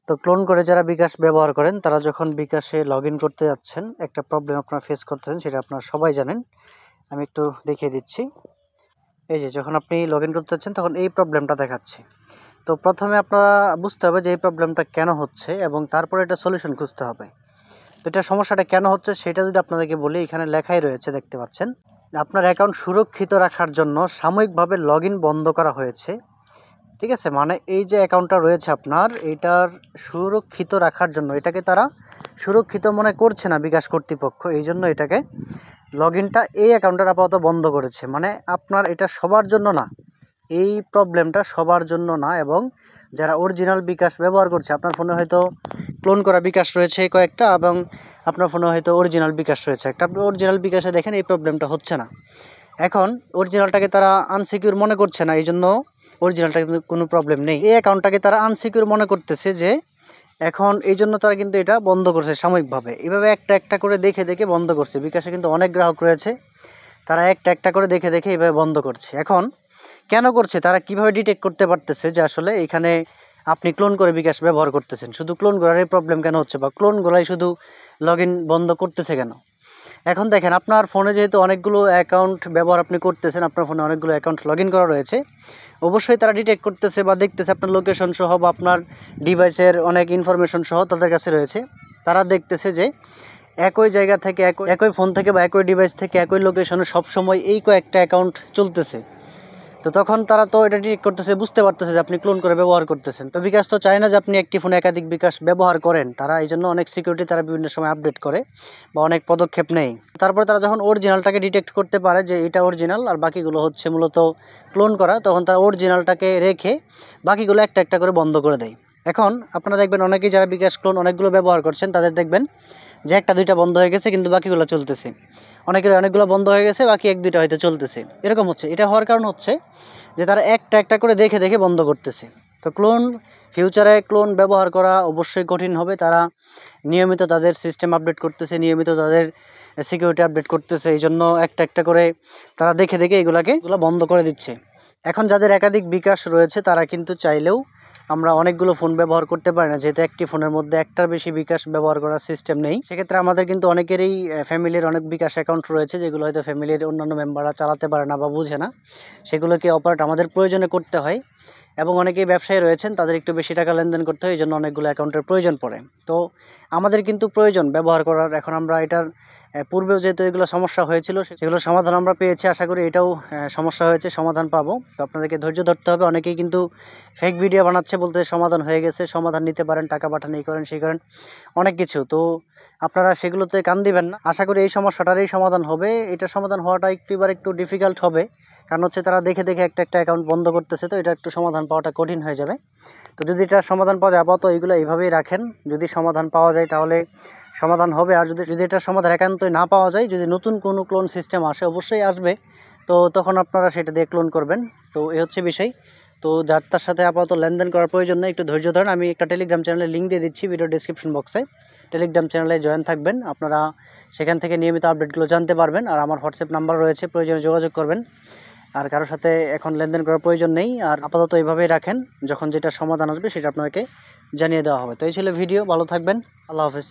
তো ক্লোন করে যারা বিকাশ ব্যবহার করেন তারা যখন বিকাশে লগ ইন করতে যাচ্ছেন একটা প্রবলেম আপনারা ফেস করতেছেন, সেটা আপনারা সবাই জানেন। আমি একটু দেখিয়ে দিচ্ছি। এই যে যখন আপনি লগ ইন করতে যাচ্ছেন তখন এই প্রবলেমটা দেখাচ্ছে। তো প্রথমে আপনারা বুঝতে হবে যে এই প্রবলেমটা কেন হচ্ছে এবং তারপরে এটা সলিউশন খুঁজতে হবে। তো এটা সমস্যাটা কেন হচ্ছে সেটা যদি আপনাদেরকে বলি, এখানে লেখাই রয়েছে, দেখতে পাচ্ছেন। আপনার অ্যাকাউন্ট সুরক্ষিত রাখার জন্য সাময়িকভাবে লগ ইন বন্ধ করা হয়েছে। ঠিক আছে, মানে এই যে অ্যাকাউন্টটা রয়েছে আপনার, এইটার সুরক্ষিত রাখার জন্য এটাকে তারা সুরক্ষিত মনে করছে না বিকাশ কর্তৃপক্ষ, এই জন্য এটাকে লগ ইনটা এই অ্যাকাউন্টটা আপাতত বন্ধ করেছে। মানে আপনার এটা সবার জন্য না, এই প্রবলেমটা সবার জন্য না। এবং যারা অরিজিনাল বিকাশ ব্যবহার করছে, আপনার ফোনে হয়তো ক্লোন করা বিকাশ রয়েছে কয়েকটা এবং আপনার ফোনে হয়তো অরিজিনাল বিকাশ রয়েছে একটা, আপনি অরিজিনাল বিকাশে দেখেন এই প্রবলেমটা হচ্ছে না। এখন অরিজিনালটাকে তারা আনসিকিউর মনে করছে না, এই জন্য অরিজিনালটা কিন্তু কোনো প্রবলেম নেই। এই অ্যাকাউন্টটাকে তারা আনসিকিউর মনে করতেছে যে এখন, এই জন্য তারা কিন্তু এটা বন্ধ করছে সাময়িকভাবে। এভাবে একটা একটা করে দেখে দেখে বন্ধ করছে। বিকাশে কিন্তু অনেক গ্রাহক রয়েছে, তারা একটা একটা করে দেখে দেখে এইভাবে বন্ধ করছে। এখন কেন করছে, তারা কিভাবে ডিটেক্ট করতে পারতেছে যে আসলে এখানে আপনি ক্লোন করে বিকাশ ব্যবহার করতেছেন? শুধু ক্লোন করার এই প্রবলেম কেন হচ্ছে, বা ক্লোন করাই শুধু লগ ইন বন্ধ করতেছে কেন? এখন দেখেন, আপনার ফোনে যেহেতু অনেকগুলো অ্যাকাউন্ট ব্যবহার আপনি করতেছেন, আপনার ফোনে অনেকগুলো অ্যাকাউন্ট লগ ইন করা রয়েছে, অবশ্যই তারা ডিটেক্ট করতেছে বা দেখতেছে আপনার লোকেশন সহ বা আপনার ডিভাইসের অনেক ইনফরমেশন সহ তাদের কাছে রয়েছে। তারা দেখতেছে যে একই জায়গা থেকে, একই ফোন থেকে বা একই ডিভাইস থেকে একই লোকেশনে সবসময় এই কয়েকটা অ্যাকাউন্ট চলতেছে। তো তখন তারা তো এটা ডিটেক্ট করতেছে, বুঝতে পারতেছে যে আপনি ক্লোন করে ব্যবহার করতেছেন। তো বিকাশ তো চায় না যে আপনি একটি ফোনে একাধিক বিকাশ ব্যবহার করেন। তারা এই জন্য অনেক সিকিউরিটি তারা বিভিন্ন সময় আপডেট করে বা অনেক পদক্ষেপ নেয়। তারপরে তারা যখন অরিজিনালটাকে ডিটেক্ট করতে পারে যে এটা অরিজিনাল আর বাকিগুলো হচ্ছে মূলত ক্লোন করা, তখন তারা অরিজিনালটাকে রেখে বাকিগুলো একটা একটা করে বন্ধ করে দেয়। এখন আপনারা দেখবেন অনেকেই যারা বিকাশ ক্লোন অনেকগুলো ব্যবহার করছেন, তাদের দেখবেন যে একটা দুইটা বন্ধ হয়ে গেছে কিন্তু বাকিগুলো চলতেছে। অনেকের অনেকগুলো বন্ধ হয়ে গেছে, বাকি এক দুইটা হয়তো চলতেছে। এরকম হচ্ছে। এটা হওয়ার কারণ হচ্ছে যে তারা একটা একটা করে দেখে দেখে বন্ধ করতেছে। তো ফিউচারে ক্লোন ব্যবহার করা অবশ্যই কঠিন হবে। তারা নিয়মিত তাদের সিস্টেম আপডেট করতেছে, নিয়মিত তাদের সিকিউরিটি আপডেট করতেছে। এই জন্য একটা একটা করে তারা দেখে দেখে এগুলো বন্ধ করে দিচ্ছে। এখন যাদের একাধিক বিকাশ রয়েছে তারা কিন্তু চাইলেও আমরা অনেকগুলো ফোন ব্যবহার করতে পারি না, যেহেতু একটি ফোনের মধ্যে একটার বেশি বিকাশ ব্যবহার করার সিস্টেম নেই। সেক্ষেত্রে আমাদের কিন্তু অনেকেরই ফ্যামিলির অনেক বিকাশ অ্যাকাউন্ট রয়েছে, যেগুলো হয়তো ফ্যামিলির অন্যান্য মেম্বাররা চালাতে পারে না বা বুঝে না, সেগুলোকে অপারেট আমাদের প্রয়োজনে করতে হয়। এবং অনেকেই ব্যবসায়ী রয়েছেন, তাদের একটু বেশি টাকা লেনদেন করতে হয়, এই জন্য অনেকগুলো অ্যাকাউন্টের প্রয়োজন পড়ে। তো আমাদের কিন্তু প্রয়োজন ব্যবহার করার। এখন আমরা এটার পূর্বেও যেহেতু এগুলো সমস্যা হয়েছিল, সেগুলো সমাধান আমরা পেয়েছি। আশা করি এটাও সমস্যা হয়েছে, সমাধান পাবো। তো আপনাদেরকে ধৈর্য ধরতে হবে। অনেকেই কিন্তু ফেক ভিডিও বানাচ্ছে, বলতে সমাধান হয়ে গেছে, সমাধান নিতে পারেন, টাকা পাঠান, এই করেন সেই করেন, অনেক কিছু। তো আপনারা সেগুলোতে কান দিবেন না। আশা করি এই সমস্যাটারই সমাধান হবে। এটা সমাধান হওয়াটা একটু ডিফিকাল্ট হবে, কারণ হচ্ছে তারা দেখে দেখে একটা একটা অ্যাকাউন্ট বন্ধ করতেছে। তো এটা একটু সমাধান পাওয়াটা কঠিন হয়ে যাবে। তো যদি এটার সমাধান পাওয়া যায়, আপাতত এইগুলো এইভাবেই রাখেন। যদি সমাধান পাওয়া যায় তাহলে সমাধান হবে, আর যদি এটার সমাধান একান্তই না পাওয়া যায়, যদি নতুন কোনো ক্লোন সিস্টেম আসে, অবশ্যই আসবে, তো তখন আপনারা সেটা দিয়ে ক্লোন করবেন। তো এই হচ্ছে বিষয়। তো যার তার সাথে আপাতত লেনদেন করার প্রয়োজন নেই, একটু ধৈর্য ধরেন। আমি একটা টেলিগ্রাম চ্যানেলের লিঙ্ক দিয়ে দিচ্ছি ভিডিও ডেসক্রিপশন বক্সে। টেলিগ্রাম চ্যানেলে জয়েন থাকবেন, আপনারা সেখান থেকে নিয়মিত আপডেটগুলো জানতে পারবেন। আর আমার হোয়াটসঅ্যাপ নাম্বার রয়েছে, প্রয়োজনে যোগাযোগ করবেন। আর কারোর সাথে এখন লেনদেন করার প্রয়োজন নেই। আর আপাতত এইভাবেই রাখেন, যখন যেটা সমাধান আসবে সেটা আপনাকে জানিয়ে দেওয়া হবে। তো এই ছিল ভিডিও, ভালো থাকবেন, আল্লাহ হাফেজ।